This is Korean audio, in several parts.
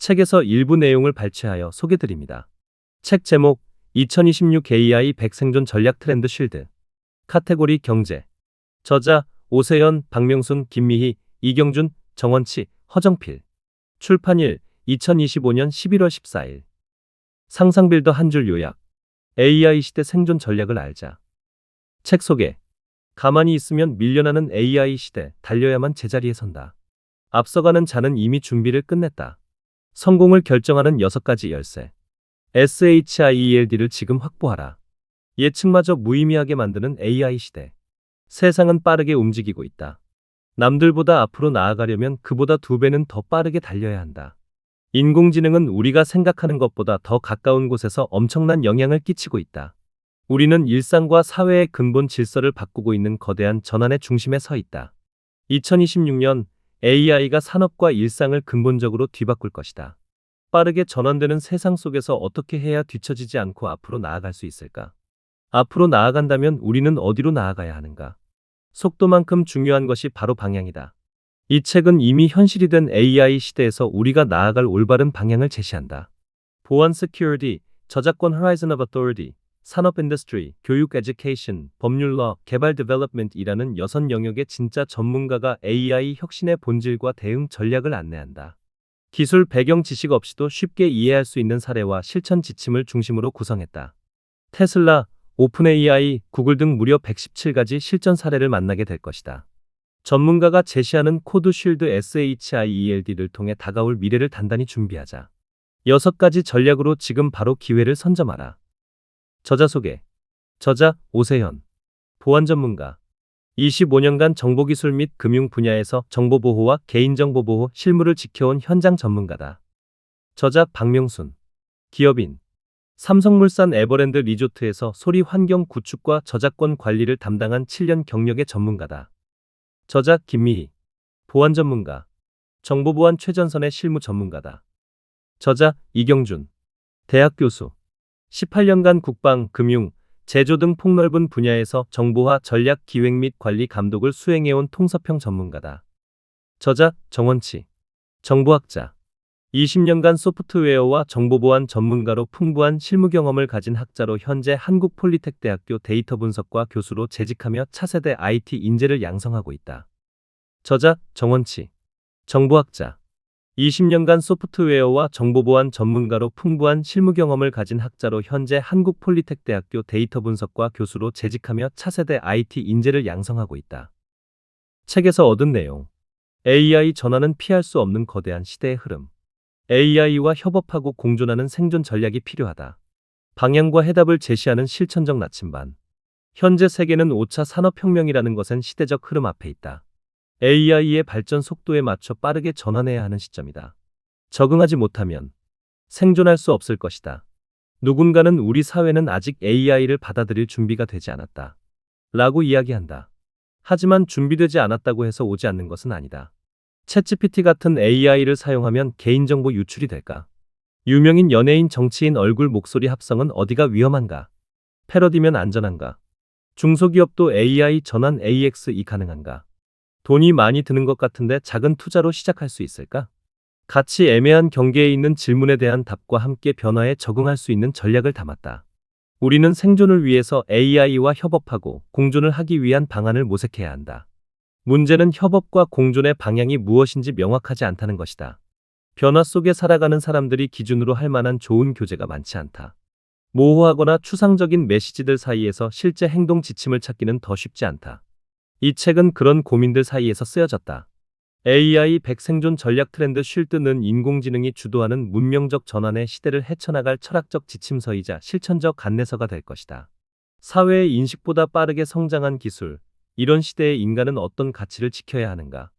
책에서 일부 내용을 발췌하여 소개드립니다. 책 제목 2026 AI 100 생존 전략 트렌드 쉴드. 카테고리 경제. 저자 오세연, 박명순, 김미희, 이경준, 정원치, 허정필. 출판일 2025년 11월 14일. 상상빌더 한 줄 요약. AI 시대 생존 전략을 알자. 책 소개. 가만히 있으면 밀려나는 AI 시대, 달려야만 제자리에 선다. 앞서가는 자는 이미 준비를 끝냈다. 성공을 결정하는 6가지 열쇠. SHIELD를 지금 확보하라. 예측마저 무의미하게 만드는 AI 시대. 세상은 빠르게 움직이고 있다. 남들보다 앞으로 나아가려면 그보다 2배는 더 빠르게 달려야 한다. 인공지능은 우리가 생각하는 것보다 더 가까운 곳에서 엄청난 영향을 끼치고 있다. 우리는 일상과 사회의 근본 질서를 바꾸고 있는 거대한 전환의 중심에 서 있다. 2026년 AI가 산업과 일상을 근본적으로 뒤바꿀 것이다. 빠르게 전환되는 세상 속에서 어떻게 해야 뒤처지지 않고 앞으로 나아갈 수 있을까? 앞으로 나아간다면 우리는 어디로 나아가야 하는가? 속도만큼 중요한 것이 바로 방향이다. 이 책은 이미 현실이 된 AI 시대에서 우리가 나아갈 올바른 방향을 제시한다. 보안 security, 저작권 horizon of authority, 산업 인더스트리, 교육 에듀케이션, 법률 러, 개발 디벨롭먼트이라는 6영역의 진짜 전문가가 AI 혁신의 본질과 대응 전략을 안내한다. 기술 배경 지식 없이도 쉽게 이해할 수 있는 사례와 실천 지침을 중심으로 구성했다. 테슬라, 오픈 AI, 구글 등 무려 117가지 실전 사례를 만나게 될 것이다. 전문가가 제시하는 코드 쉴드 SHIELD를 통해 다가올 미래를 단단히 준비하자. 6가지 전략으로 지금 바로 기회를 선점하라. 저자 소개. 저자 오세현. 보안 전문가. 25년간 정보기술 및 금융 분야에서 정보보호와 개인정보보호 실무를 지켜온 현장 전문가다. 저자 박명순. 기업인. 삼성물산 에버랜드 리조트에서 소리 환경 구축과 저작권 관리를 담당한 7년 경력의 전문가다. 저자 김미희. 보안 전문가. 정보보안 최전선의 실무 전문가다. 저자 이경준. 대학 교수. 18년간 국방, 금융, 제조 등 폭넓은 분야에서 정보화 전략 기획 및 관리 감독을 수행해온 통섭형 전문가다. 저자 정원치. 정보학자. 20년간 소프트웨어와 정보보안 전문가로 풍부한 실무 경험을 가진 학자로 현재 한국폴리텍대학교 데이터 분석과 교수로 재직하며 차세대 IT 인재를 양성하고 있다. 저자 정원치. 정보학자. 20년간 소프트웨어와 정보보안 전문가로 풍부한 실무 경험을 가진 학자로 현재 한국폴리텍대학교 데이터 분석과 교수로 재직하며 차세대 IT 인재를 양성하고 있다. 책에서 얻은 내용. AI 전환은 피할 수 없는 거대한 시대의 흐름. AI와 협업하고 공존하는 생존 전략이 필요하다. 방향과 해답을 제시하는 실천적 나침반. 현재 세계는 5차 산업혁명이라는 것은 시대적 흐름 앞에 있다. AI의 발전 속도에 맞춰 빠르게 전환해야 하는 시점이다. 적응하지 못하면 생존할 수 없을 것이다. 누군가는 우리 사회는 아직 AI를 받아들일 준비가 되지 않았다. 라고 이야기한다. 하지만 준비되지 않았다고 해서 오지 않는 것은 아니다. 챗GPT 같은 AI를 사용하면 개인정보 유출이 될까? 유명인 연예인, 정치인 얼굴, 목소리 합성은 어디가 위험한가? 패러디면 안전한가? 중소기업도 AI 전환 AX이 가능한가? 돈이 많이 드는 것 같은데 작은 투자로 시작할 수 있을까? 같이 애매한 경계에 있는 질문에 대한 답과 함께 변화에 적응할 수 있는 전략을 담았다. 우리는 생존을 위해서 AI와 협업하고 공존을 하기 위한 방안을 모색해야 한다. 문제는 협업과 공존의 방향이 무엇인지 명확하지 않다는 것이다. 변화 속에 살아가는 사람들이 기준으로 할 만한 좋은 교재가 많지 않다. 모호하거나 추상적인 메시지들 사이에서 실제 행동 지침을 찾기는 더 쉽지 않다. 이 책은 그런 고민들 사이에서 쓰여졌다. AI 100 생존 전략 트렌드 쉴드는 인공지능이 주도하는 문명적 전환의 시대를 헤쳐나갈 철학적 지침서이자 실천적 안내서가 될 것이다. 사회의 인식보다 빠르게 성장한 기술, 이런 시대에 인간은 어떤 가치를 지켜야 하는가?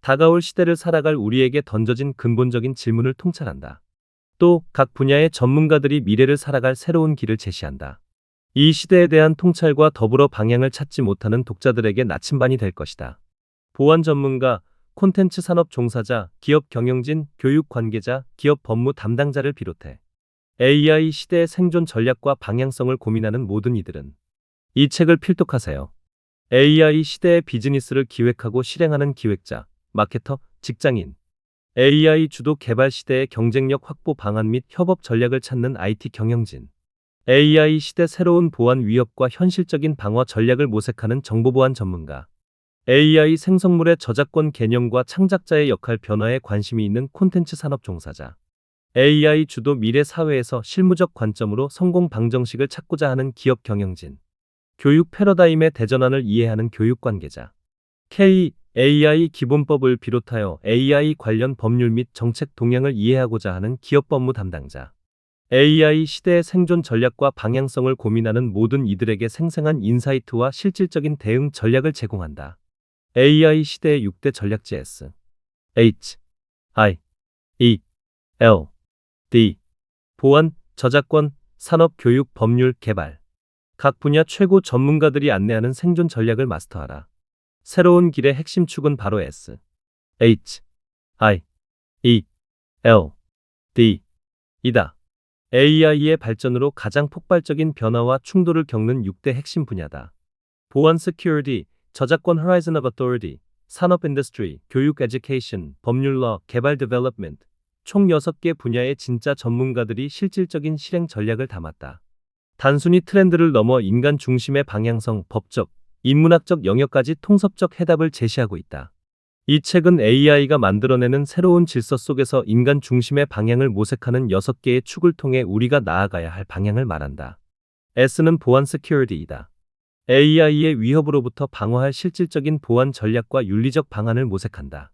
다가올 시대를 살아갈 우리에게 던져진 근본적인 질문을 통찰한다. 또 각 분야의 전문가들이 미래를 살아갈 새로운 길을 제시한다. 이 시대에 대한 통찰과 더불어 방향을 찾지 못하는 독자들에게 나침반이 될 것이다. 보안 전문가, 콘텐츠 산업 종사자, 기업 경영진, 교육 관계자, 기업 법무 담당자를 비롯해 AI 시대의 생존 전략과 방향성을 고민하는 모든 이들은 이 책을 필독하세요. AI 시대의 비즈니스를 기획하고 실행하는 기획자, 마케터, 직장인, AI 주도 개발 시대의 경쟁력 확보 방안 및 협업 전략을 찾는 IT 경영진. AI 시대 새로운 보안 위협과 현실적인 방어 전략을 모색하는 정보보안 전문가. AI 생성물의 저작권 개념과 창작자의 역할 변화에 관심이 있는 콘텐츠 산업 종사자. AI 주도 미래 사회에서 실무적 관점으로 성공 방정식을 찾고자 하는 기업 경영진. 교육 패러다임의 대전환을 이해하는 교육 관계자. AI 기본법을 비롯하여 AI 관련 법률 및 정책 동향을 이해하고자 하는 기업 법무 담당자. AI 시대의 생존 전략과 방향성을 고민하는 모든 이들에게 생생한 인사이트와 실질적인 대응 전략을 제공한다. AI 시대의 6대 전략지 S, H, I, E, L, D. 보안, 저작권, 산업, 교육, 법률, 개발. 각 분야 최고 전문가들이 안내하는 생존 전략을 마스터하라. 새로운 길의 핵심 축은 바로 S, H, I, E, L, D. 이다. AI의 발전으로 가장 폭발적인 변화와 충돌을 겪는 6대 핵심 분야다. 보안 security, 저작권 horizon of authority, 산업 industry, 교육 education, 법률 law, 개발 development. 총 6개 분야의 진짜 전문가들이 실질적인 실행 전략을 담았다. 단순히 트렌드를 넘어 인간 중심의 방향성, 법적, 인문학적 영역까지 통섭적 해답을 제시하고 있다. 이 책은 AI가 만들어내는 새로운 질서 속에서 인간 중심의 방향을 모색하는 6개의 축을 통해 우리가 나아가야 할 방향을 말한다. S는 보안 security이다. AI의 위협으로부터 방어할 실질적인 보안 전략과 윤리적 방안을 모색한다.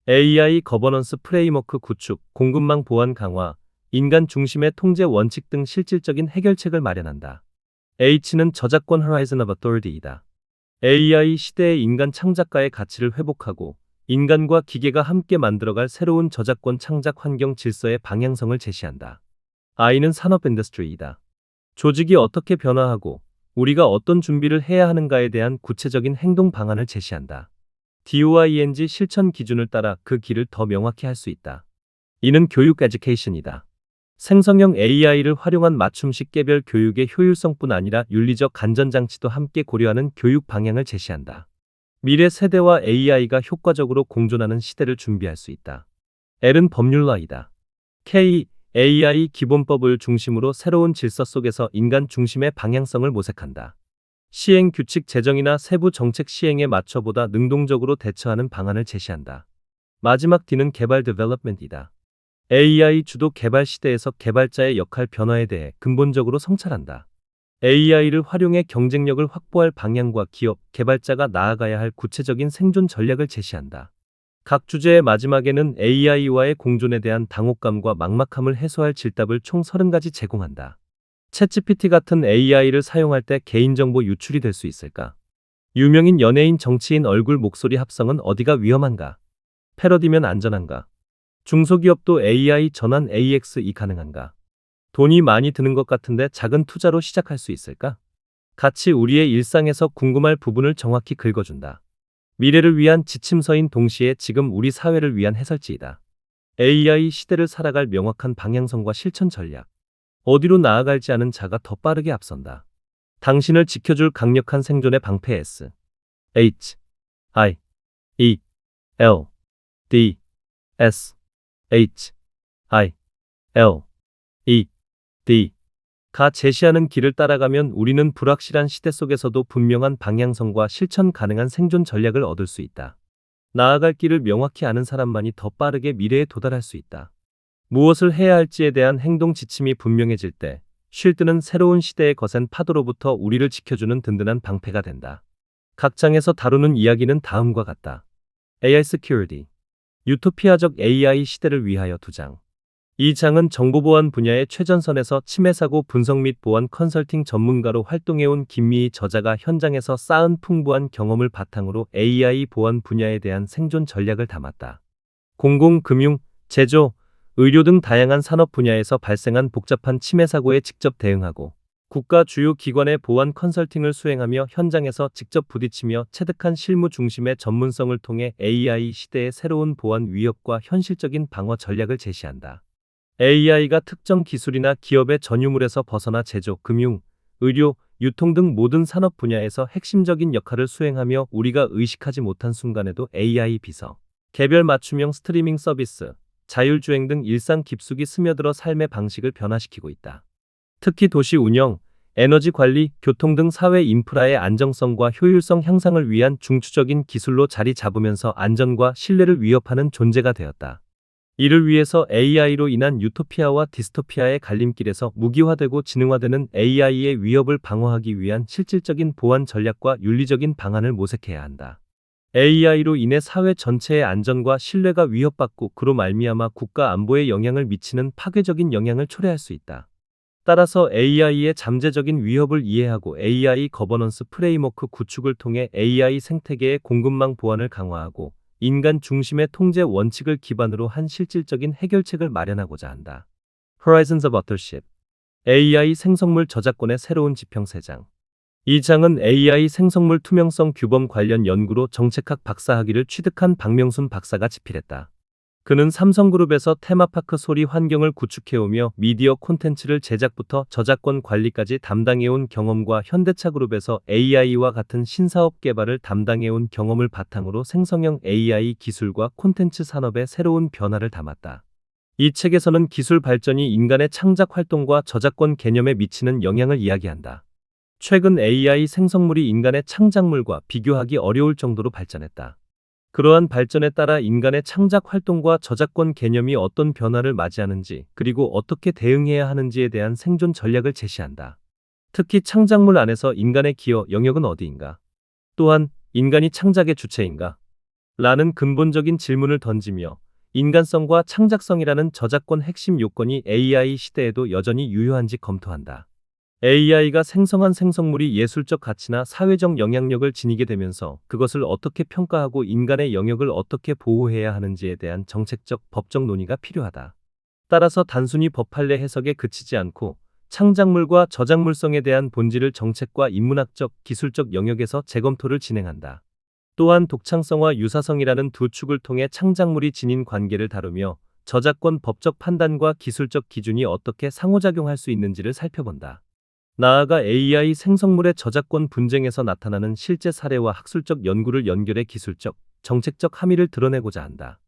AI 거버넌스 프레임워크 구축, 공급망 보안 강화, 인간 중심의 통제 원칙 등 실질적인 해결책을 마련한다. H는 저작권 horizon of authority이다. AI 시대의 인간 창작가의 가치를 회복하고 인간과 기계가 함께 만들어갈 새로운 저작권 창작 환경 질서의 방향성을 제시한다. I는 산업 인더스트리이다. 조직이 어떻게 변화하고 우리가 어떤 준비를 해야 하는가에 대한 구체적인 행동 방안을 제시한다. DOING 실천 기준을 따라 그 길을 더 명확히 할 수 있다. 이는 교육 에듀케이션이다. 생성형 AI를 활용한 맞춤식 개별 교육의 효율성뿐 아니라 윤리적 간전장치도 함께 고려하는 교육 방향을 제시한다. 미래 세대와 AI가 효과적으로 공존하는 시대를 준비할 수 있다. L은 법률러이다. AI 기본법을 중심으로 새로운 질서 속에서 인간 중심의 방향성을 모색한다. 시행 규칙 제정이나 세부 정책 시행에 맞춰 보다 능동적으로 대처하는 방안을 제시한다. 마지막 D는 개발 데벨롭먼트이다. AI 주도 개발 시대에서 개발자의 역할 변화에 대해 근본적으로 성찰한다. AI를 활용해 경쟁력을 확보할 방향과 기업, 개발자가 나아가야 할 구체적인 생존 전략을 제시한다. 각 주제의 마지막에는 AI와의 공존에 대한 당혹감과 막막함을 해소할 질답을 총 30가지 제공한다. 챗GPT 같은 AI를 사용할 때 개인정보 유출이 될 수 있을까? 유명인 연예인, 정치인 얼굴, 목소리 합성은 어디가 위험한가? 패러디면 안전한가? 중소기업도 AI 전환 AX이 가능한가? 돈이 많이 드는 것 같은데 작은 투자로 시작할 수 있을까? 같이 우리의 일상에서 궁금할 부분을 정확히 긁어준다. 미래를 위한 지침서인 동시에 지금 우리 사회를 위한 해설지이다. AI 시대를 살아갈 명확한 방향성과 실천 전략. 어디로 나아갈지 아는 자가 더 빠르게 앞선다. 당신을 지켜줄 강력한 생존의 방패 S, H, I, E, L, D, S, H, I, L, E, D. 가 제시하는 길을 따라가면 우리는 불확실한 시대 속에서도 분명한 방향성과 실천 가능한 생존 전략을 얻을 수 있다. 나아갈 길을 명확히 아는 사람만이 더 빠르게 미래에 도달할 수 있다. 무엇을 해야 할지에 대한 행동 지침이 분명해질 때 쉴드는 새로운 시대의 거센 파도로부터 우리를 지켜주는 든든한 방패가 된다. 각 장에서 다루는 이야기는 다음과 같다. AI Security, 유토피아적 AI 시대를 위하여 2장. 이 장은 정보보안 분야의 최전선에서 침해사고 분석 및 보안 컨설팅 전문가로 활동해온 김미희 저자가 현장에서 쌓은 풍부한 경험을 바탕으로 AI 보안 분야에 대한 생존 전략을 담았다. 공공, 금융, 제조, 의료 등 다양한 산업 분야에서 발생한 복잡한 침해 사고에 직접 대응하고 국가 주요 기관의 보안 컨설팅을 수행하며 현장에서 직접 부딪히며 체득한 실무 중심의 전문성을 통해 AI 시대의 새로운 보안 위협과 현실적인 방어 전략을 제시한다. AI가 특정 기술이나 기업의 전유물에서 벗어나 제조, 금융, 의료, 유통 등 모든 산업 분야에서 핵심적인 역할을 수행하며 우리가 의식하지 못한 순간에도 AI 비서, 개별 맞춤형 스트리밍 서비스, 자율주행 등 일상 깊숙이 스며들어 삶의 방식을 변화시키고 있다. 특히 도시 운영, 에너지 관리, 교통 등 사회 인프라의 안정성과 효율성 향상을 위한 중추적인 기술로 자리 잡으면서 안전과 신뢰를 위협하는 존재가 되었다. 이를 위해서 AI로 인한 유토피아와 디스토피아의 갈림길에서 무기화되고 지능화되는 AI의 위협을 방어하기 위한 실질적인 보안 전략과 윤리적인 방안을 모색해야 한다. AI로 인해 사회 전체의 안전과 신뢰가 위협받고 그로 말미암아 국가 안보에 영향을 미치는 파괴적인 영향을 초래할 수 있다. 따라서 AI의 잠재적인 위협을 이해하고 AI 거버넌스 프레임워크 구축을 통해 AI 생태계의 공급망 보안을 강화하고 인간 중심의 통제 원칙을 기반으로 한 실질적인 해결책을 마련하고자 한다. Horizons of Authorship. AI 생성물 저작권의 새로운 지평 3장. 이 장은 AI 생성물 투명성 규범 관련 연구로 정책학 박사학위를 취득한 박명순 박사가 집필했다. 그는 삼성그룹에서 테마파크 소리 환경을 구축해오며 미디어 콘텐츠를 제작부터 저작권 관리까지 담당해온 경험과 현대차그룹에서 AI와 같은 신사업 개발을 담당해온 경험을 바탕으로 생성형 AI 기술과 콘텐츠 산업의 새로운 변화를 담았다. 이 책에서는 기술 발전이 인간의 창작 활동과 저작권 개념에 미치는 영향을 이야기한다. 최근 AI 생성물이 인간의 창작물과 비교하기 어려울 정도로 발전했다. 그러한 발전에 따라 인간의 창작 활동과 저작권 개념이 어떤 변화를 맞이하는지 그리고 어떻게 대응해야 하는지에 대한 생존 전략을 제시한다. 특히 창작물 안에서 인간의 기여 영역은 어디인가? 또한 인간이 창작의 주체인가? 라는 근본적인 질문을 던지며 인간성과 창작성이라는 저작권 핵심 요건이 AI 시대에도 여전히 유효한지 검토한다. AI가 생성한 생성물이 예술적 가치나 사회적 영향력을 지니게 되면서 그것을 어떻게 평가하고 인간의 영역을 어떻게 보호해야 하는지에 대한 정책적, 법적 논의가 필요하다. 따라서 단순히 법할례 해석에 그치지 않고 창작물과 저작물성에 대한 본질을 정책과 인문학적, 기술적 영역에서 재검토를 진행한다. 또한 독창성과 유사성이라는 두 축을 통해 창작물이 지닌 관계를 다루며 저작권 법적 판단과 기술적 기준이 어떻게 상호작용할 수 있는지를 살펴본다. 나아가 AI 생성물의 저작권 분쟁에서 나타나는 실제 사례와 학술적 연구를 연결해 기술적, 정책적 함의를 드러내고자 한다.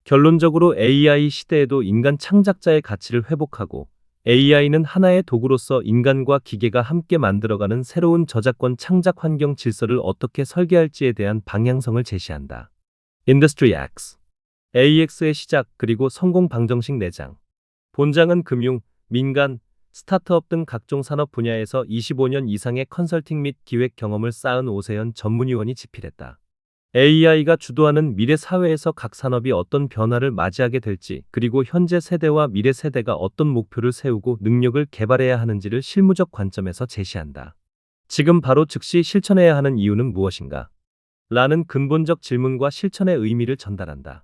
결론적으로 AI 시대에도 인간 창작자의 가치를 회복하고 AI는 하나의 도구로서 인간과 기계가 함께 만들어가는 새로운 저작권 창작 환경 질서를 어떻게 설계할지에 대한 방향성을 제시한다. Industry X. AX의 시작 그리고 성공 방정식 4장. 본장은 금융, 민간, 스타트업 등 각종 산업 분야에서 25년 이상의 컨설팅 및 기획 경험을 쌓은 오세연 전문위원이 집필했다. AI가 주도하는 미래 사회에서 각 산업이 어떤 변화를 맞이하게 될지 그리고 현재 세대와 미래 세대가 어떤 목표를 세우고 능력을 개발해야 하는지를 실무적 관점에서 제시한다. 지금 바로 즉시 실천해야 하는 이유는 무엇인가? 라는 근본적 질문과 실천의 의미를 전달한다.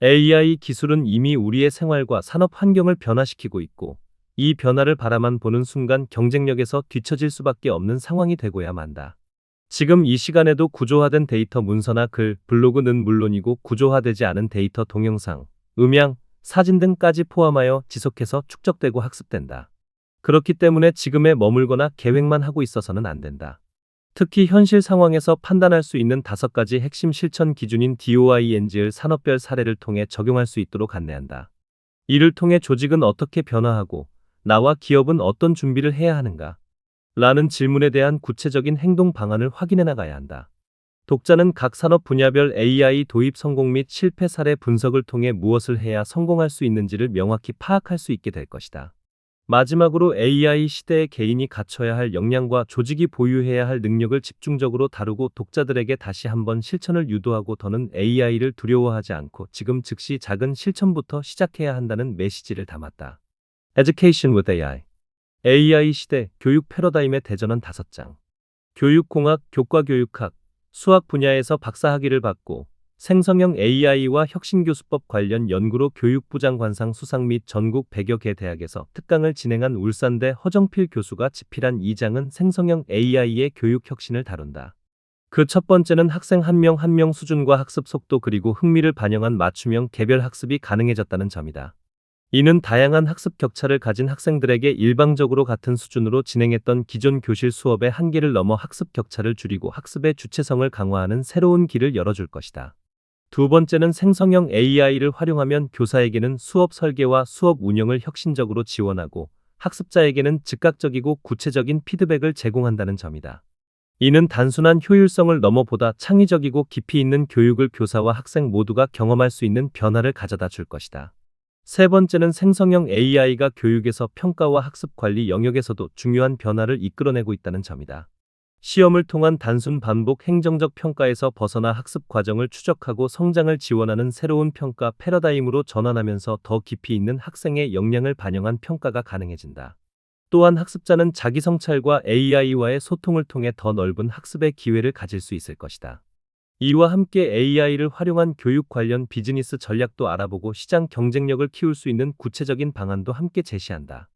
AI 기술은 이미 우리의 생활과 산업 환경을 변화시키고 있고 이 변화를 바라만 보는 순간 경쟁력에서 뒤처질 수밖에 없는 상황이 되고야 만다. 지금 이 시간에도 구조화된 데이터 문서나 글, 블로그는 물론이고 구조화되지 않은 데이터 동영상, 음향, 사진 등까지 포함하여 지속해서 축적되고 학습된다. 그렇기 때문에 지금에 머물거나 계획만 하고 있어서는 안 된다. 특히 현실 상황에서 판단할 수 있는 5가지 핵심 실천 기준인 DOING를 산업별 사례를 통해 적용할 수 있도록 안내한다. 이를 통해 조직은 어떻게 변화하고 나와 기업은 어떤 준비를 해야 하는가? 라는 질문에 대한 구체적인 행동 방안을 확인해 나가야 한다. 독자는 각 산업 분야별 AI 도입 성공 및 실패 사례 분석을 통해 무엇을 해야 성공할 수 있는지를 명확히 파악할 수 있게 될 것이다. 마지막으로 AI 시대에 개인이 갖춰야 할 역량과 조직이 보유해야 할 능력을 집중적으로 다루고 독자들에게 다시 한번 실천을 유도하고 더는 AI를 두려워하지 않고 지금 즉시 작은 실천부터 시작해야 한다는 메시지를 담았다. Education with AI. AI 시대 교육 패러다임의 대전환 5장. 교육공학, 교과교육학, 수학 분야에서 박사학위를 받고 생성형 AI와 혁신교수법 관련 연구로 교육부 장관상 수상 및 전국 100여 개 대학에서 특강을 진행한 울산대 허정필 교수가 집필한 2장은 생성형 AI의 교육 혁신을 다룬다. 그 첫 번째는 학생 한 명 한 명 수준과 학습 속도 그리고 흥미를 반영한 맞춤형 개별 학습이 가능해졌다는 점이다. 이는 다양한 학습 격차를 가진 학생들에게 일방적으로 같은 수준으로 진행했던 기존 교실 수업의 한계를 넘어 학습 격차를 줄이고 학습의 주체성을 강화하는 새로운 길을 열어줄 것이다. 두 번째는 생성형 AI를 활용하면 교사에게는 수업 설계와 수업 운영을 혁신적으로 지원하고 학습자에게는 즉각적이고 구체적인 피드백을 제공한다는 점이다. 이는 단순한 효율성을 넘어 보다 창의적이고 깊이 있는 교육을 교사와 학생 모두가 경험할 수 있는 변화를 가져다 줄 것이다. 세 번째는 생성형 AI가 교육에서 평가와 학습 관리 영역에서도 중요한 변화를 이끌어내고 있다는 점이다. 시험을 통한 단순 반복 행정적 평가에서 벗어나 학습 과정을 추적하고 성장을 지원하는 새로운 평가 패러다임으로 전환하면서 더 깊이 있는 학생의 역량을 반영한 평가가 가능해진다. 또한 학습자는 자기 성찰과 AI와의 소통을 통해 더 넓은 학습의 기회를 가질 수 있을 것이다. 이와 함께 AI를 활용한 교육 관련 비즈니스 전략도 알아보고 시장 경쟁력을 키울 수 있는 구체적인 방안도 함께 제시한다.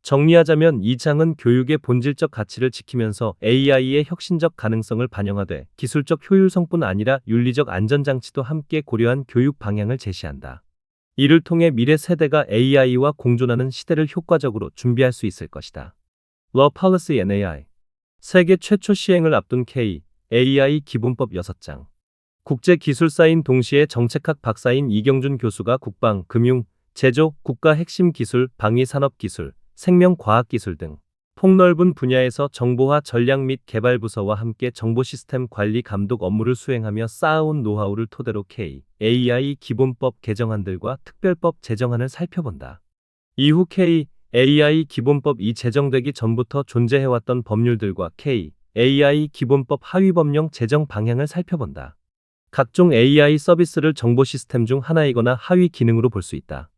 정리하자면 이 장은 교육의 본질적 가치를 지키면서 AI의 혁신적 가능성을 반영하되 기술적 효율성뿐 아니라 윤리적 안전장치도 함께 고려한 교육 방향을 제시한다. 이를 통해 미래 세대가 AI와 공존하는 시대를 효과적으로 준비할 수 있을 것이다. Law Policy and AI 세계 최초 시행을 앞둔 AI 기본법 6장 국제기술사인 동시에 정책학 박사인 이경준 교수가 국방, 금융, 제조, 국가 핵심 기술, 방위 산업기술, 생명과학기술 등 폭넓은 분야에서 정보화 전략 및 개발 부서와 함께 정보 시스템 관리 감독 업무를 수행하며 쌓아온 노하우를 토대로 AI 기본법 개정안들과 특별법 제정안을 살펴본다. 이후 AI 기본법이 제정되기 전부터 존재해왔던 법률들과 AI 기본법 하위 법령 제정 방향을 살펴본다. 각종 AI 서비스를 정보 시스템 중 하나이거나 하위 기능으로 볼 수 있다.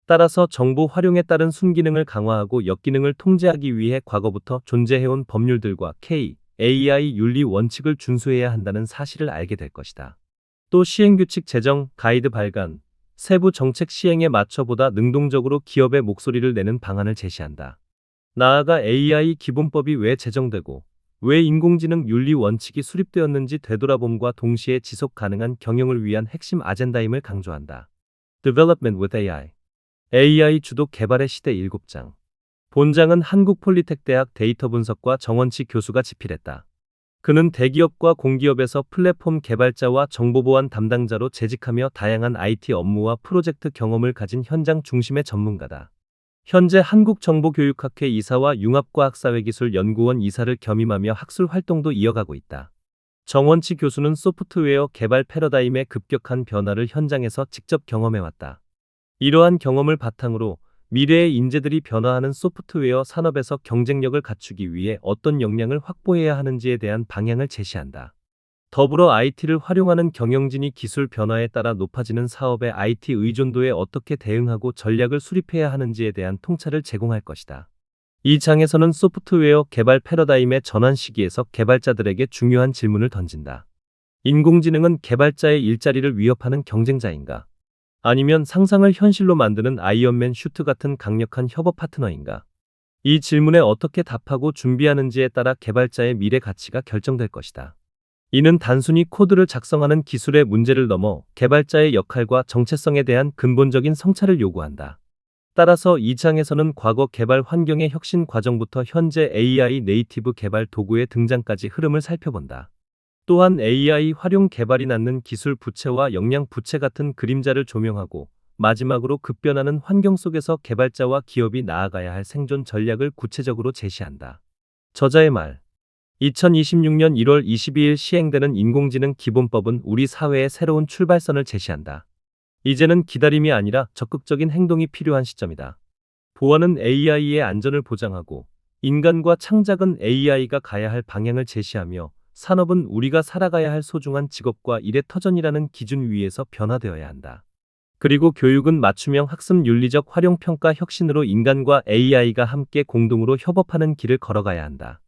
따라서 정보 활용에 따른 순기능을 강화하고 역기능을 통제하기 위해 과거부터 존재해온 법률들과 AI 윤리 원칙을 준수해야 한다는 사실을 알게 될 것이다. 또 시행규칙 제정, 가이드 발간, 세부 정책 시행에 맞춰 보다 능동적으로 기업의 목소리를 내는 방안을 제시한다. 나아가 AI 기본법이 왜 제정되고 왜 인공지능 윤리 원칙이 수립되었는지 되돌아봄과 동시에 지속 가능한 경영을 위한 핵심 아젠다임을 강조한다. Development with AI 주도 개발의 시대 7장 본장은 한국폴리텍대학 데이터 분석과 정원치 교수가 집필했다. 그는 대기업과 공기업에서 플랫폼 개발자와 정보보안 담당자로 재직하며 다양한 IT 업무와 프로젝트 경험을 가진 현장 중심의 전문가다. 현재 한국정보교육학회 이사와 융합과학사회기술연구원 이사를 겸임하며 학술 활동도 이어가고 있다. 정원치 교수는 소프트웨어 개발 패러다임의 급격한 변화를 현장에서 직접 경험해왔다. 이러한 경험을 바탕으로 미래의 인재들이 변화하는 소프트웨어 산업에서 경쟁력을 갖추기 위해 어떤 역량을 확보해야 하는지에 대한 방향을 제시한다. 더불어 IT를 활용하는 경영진이 기술 변화에 따라 높아지는 사업의 IT 의존도에 어떻게 대응하고 전략을 수립해야 하는지에 대한 통찰을 제공할 것이다. 이 장에서는 소프트웨어 개발 패러다임의 전환 시기에서 개발자들에게 중요한 질문을 던진다. 인공지능은 개발자의 일자리를 위협하는 경쟁자인가? 아니면 상상을 현실로 만드는 아이언맨 슈트 같은 강력한 협업 파트너인가? 이 질문에 어떻게 답하고 준비하는지에 따라 개발자의 미래 가치가 결정될 것이다. 이는 단순히 코드를 작성하는 기술의 문제를 넘어 개발자의 역할과 정체성에 대한 근본적인 성찰을 요구한다. 따라서 이 장에서는 과거 개발 환경의 혁신 과정부터 현재 AI 네이티브 개발 도구의 등장까지 흐름을 살펴본다. 또한 AI 활용 개발이 낳는 기술 부채와 역량 부채 같은 그림자를 조명하고 마지막으로 급변하는 환경 속에서 개발자와 기업이 나아가야 할 생존 전략을 구체적으로 제시한다. 저자의 말 2026년 1월 22일 시행되는 인공지능 기본법은 우리 사회의 새로운 출발선을 제시한다. 이제는 기다림이 아니라 적극적인 행동이 필요한 시점이다. 보안은 AI의 안전을 보장하고 인간과 창작은 AI가 가야 할 방향을 제시하며 산업은 우리가 살아가야 할 소중한 직업과 일의 터전이라는 기준 위에서 변화되어야 한다. 그리고 교육은 맞춤형 학습 윤리적 활용 평가 혁신으로 인간과 AI가 함께 공동으로 협업하는 길을 걸어가야 한다.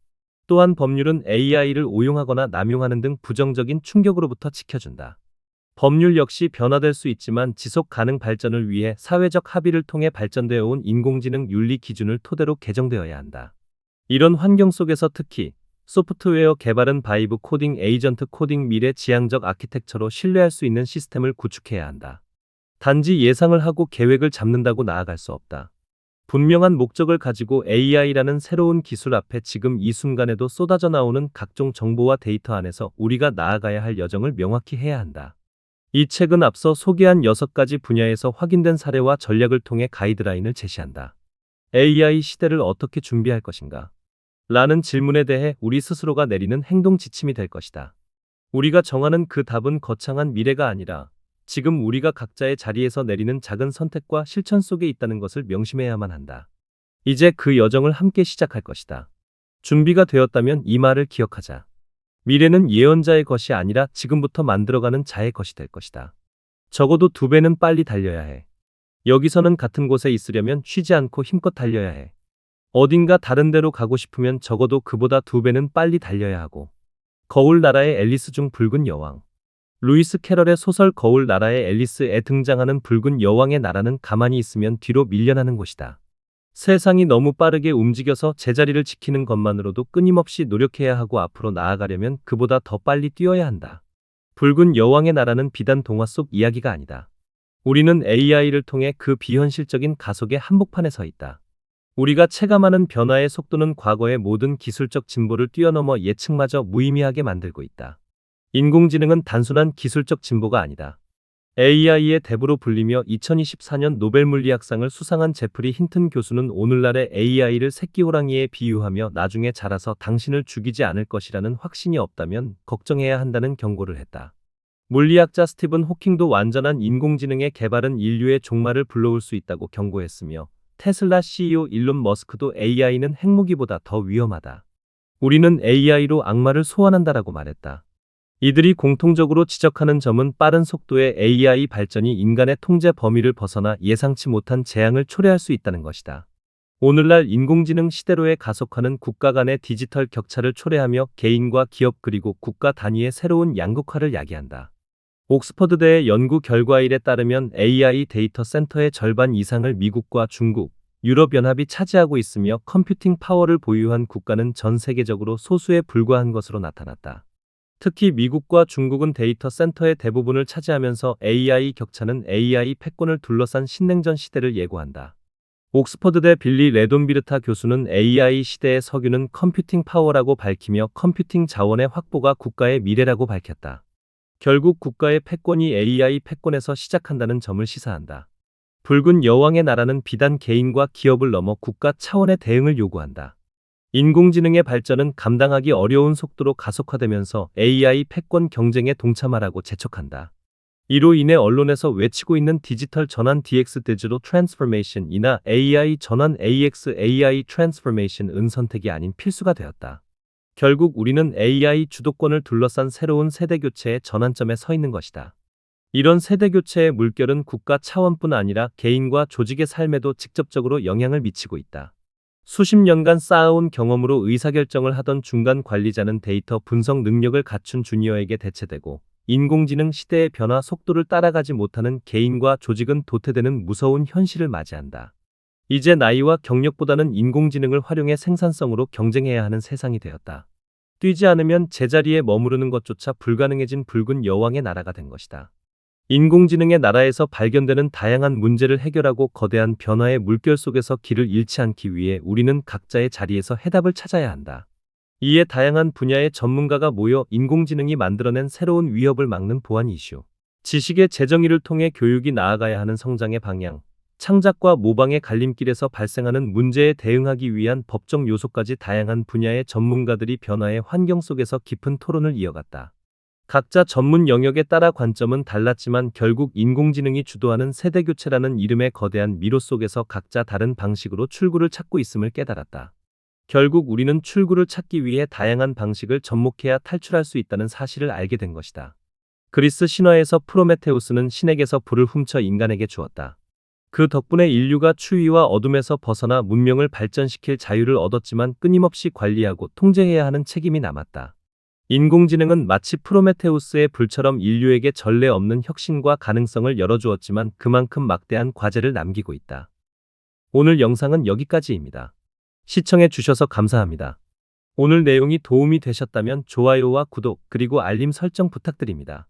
또한 법률은 AI를 오용하거나 남용하는 등 부정적인 충격으로부터 지켜준다. 법률 역시 변화될 수 있지만 지속 가능 발전을 위해 사회적 합의를 통해 발전되어 온 인공지능 윤리 기준을 토대로 개정되어야 한다. 이런 환경 속에서 특히 소프트웨어 개발은 바이브 코딩, 에이전트 코딩, 미래 지향적 아키텍처로 신뢰할 수 있는 시스템을 구축해야 한다. 단지 예상을 하고 계획을 잡는다고 나아갈 수 없다. 분명한 목적을 가지고 AI라는 새로운 기술 앞에 지금 이 순간에도 쏟아져 나오는 각종 정보와 데이터 안에서 우리가 나아가야 할 여정을 명확히 해야 한다. 이 책은 앞서 소개한 6가지 분야에서 확인된 사례와 전략을 통해 가이드라인을 제시한다. AI 시대를 어떻게 준비할 것인가? 라는 질문에 대해 우리 스스로가 내리는 행동 지침이 될 것이다. 우리가 정하는 그 답은 거창한 미래가 아니라 지금 우리가 각자의 자리에서 내리는 작은 선택과 실천 속에 있다는 것을 명심해야만 한다. 이제 그 여정을 함께 시작할 것이다. 준비가 되었다면 이 말을 기억하자. 미래는 예언자의 것이 아니라 지금부터 만들어가는 자의 것이 될 것이다. 적어도 2배는 빨리 달려야 해. 여기서는 같은 곳에 있으려면 쉬지 않고 힘껏 달려야 해. 어딘가 다른 데로 가고 싶으면 적어도 그보다 2배는 빨리 달려야 하고. 거울 나라의 앨리스 중 붉은 여왕. 루이스 캐럴의 소설 거울 나라의 앨리스에 등장하는 붉은 여왕의 나라는 가만히 있으면 뒤로 밀려나는 곳이다. 세상이 너무 빠르게 움직여서 제자리를 지키는 것만으로도 끊임없이 노력해야 하고 앞으로 나아가려면 그보다 더 빨리 뛰어야 한다. 붉은 여왕의 나라는 비단 동화 속 이야기가 아니다. 우리는 AI를 통해 그 비현실적인 가속의 한복판에 서 있다. 우리가 체감하는 변화의 속도는 과거의 모든 기술적 진보를 뛰어넘어 예측마저 무의미하게 만들고 있다. 인공지능은 단순한 기술적 진보가 아니다. AI의 대부로 불리며 2024년 노벨 물리학상을 수상한 제프리 힌튼 교수는 오늘날의 AI를 새끼 호랑이에 비유하며 나중에 자라서 당신을 죽이지 않을 것이라는 확신이 없다면 걱정해야 한다는 경고를 했다. 물리학자 스티븐 호킹도 완전한 인공지능의 개발은 인류의 종말을 불러올 수 있다고 경고했으며 테슬라 CEO 일론 머스크도 AI는 핵무기보다 더 위험하다. 우리는 AI로 악마를 소환한다라고 말했다. 이들이 공통적으로 지적하는 점은 빠른 속도의 AI 발전이 인간의 통제 범위를 벗어나 예상치 못한 재앙을 초래할 수 있다는 것이다. 오늘날 인공지능 시대로의 가속화는 국가 간의 디지털 격차를 초래하며 개인과 기업 그리고 국가 단위의 새로운 양극화를 야기한다. 옥스퍼드대의 연구 결과일에 따르면 AI 데이터 센터의 절반 이상을 미국과 중국, 유럽연합이 차지하고 있으며 컴퓨팅 파워를 보유한 국가는 전 세계적으로 소수에 불과한 것으로 나타났다. 특히 미국과 중국은 데이터 센터의 대부분을 차지하면서 AI 격차는 AI 패권을 둘러싼 신냉전 시대를 예고한다. 옥스퍼드대 빌리 레돈비르타 교수는 AI 시대의 석유는 컴퓨팅 파워라고 밝히며 컴퓨팅 자원의 확보가 국가의 미래라고 밝혔다. 결국 국가의 패권이 AI 패권에서 시작한다는 점을 시사한다. 붉은 여왕의 나라는 비단 개인과 기업을 넘어 국가 차원의 대응을 요구한다. 인공지능의 발전은 감당하기 어려운 속도로 가속화되면서 AI 패권 경쟁에 동참하라고 재촉한다. 이로 인해 언론에서 외치고 있는 디지털 전환 DX 디지털 트랜스포메이션이나 AI 전환 AX AI 트랜스포메이션은 선택이 아닌 필수가 되었다. 결국 우리는 AI 주도권을 둘러싼 새로운 세대 교체의 전환점에 서 있는 것이다. 이런 세대 교체의 물결은 국가 차원뿐 아니라 개인과 조직의 삶에도 직접적으로 영향을 미치고 있다. 수십 년간 쌓아온 경험으로 의사결정을 하던 중간 관리자는 데이터 분석 능력을 갖춘 주니어에게 대체되고 인공지능 시대의 변화 속도를 따라가지 못하는 개인과 조직은 도태되는 무서운 현실을 맞이한다. 이제 나이와 경력보다는 인공지능을 활용해 생산성으로 경쟁해야 하는 세상이 되었다. 뛰지 않으면 제자리에 머무르는 것조차 불가능해진 붉은 여왕의 나라가 된 것이다. 인공지능의 나라에서 발견되는 다양한 문제를 해결하고 거대한 변화의 물결 속에서 길을 잃지 않기 위해 우리는 각자의 자리에서 해답을 찾아야 한다. 이에 다양한 분야의 전문가가 모여 인공지능이 만들어낸 새로운 위협을 막는 보안 이슈, 지식의 재정의를 통해 교육이 나아가야 하는 성장의 방향, 창작과 모방의 갈림길에서 발생하는 문제에 대응하기 위한 법적 요소까지 다양한 분야의 전문가들이 변화의 환경 속에서 깊은 토론을 이어갔다. 각자 전문 영역에 따라 관점은 달랐지만 결국 인공지능이 주도하는 세대교체라는 이름의 거대한 미로 속에서 각자 다른 방식으로 출구를 찾고 있음을 깨달았다. 결국 우리는 출구를 찾기 위해 다양한 방식을 접목해야 탈출할 수 있다는 사실을 알게 된 것이다. 그리스 신화에서 프로메테우스는 신에게서 불을 훔쳐 인간에게 주었다. 그 덕분에 인류가 추위와 어둠에서 벗어나 문명을 발전시킬 자유를 얻었지만 끊임없이 관리하고 통제해야 하는 책임이 남았다. 인공지능은 마치 프로메테우스의 불처럼 인류에게 전례 없는 혁신과 가능성을 열어주었지만 그만큼 막대한 과제를 남기고 있다. 오늘 영상은 여기까지입니다. 시청해 주셔서 감사합니다. 오늘 내용이 도움이 되셨다면 좋아요와 구독 그리고 알림 설정 부탁드립니다.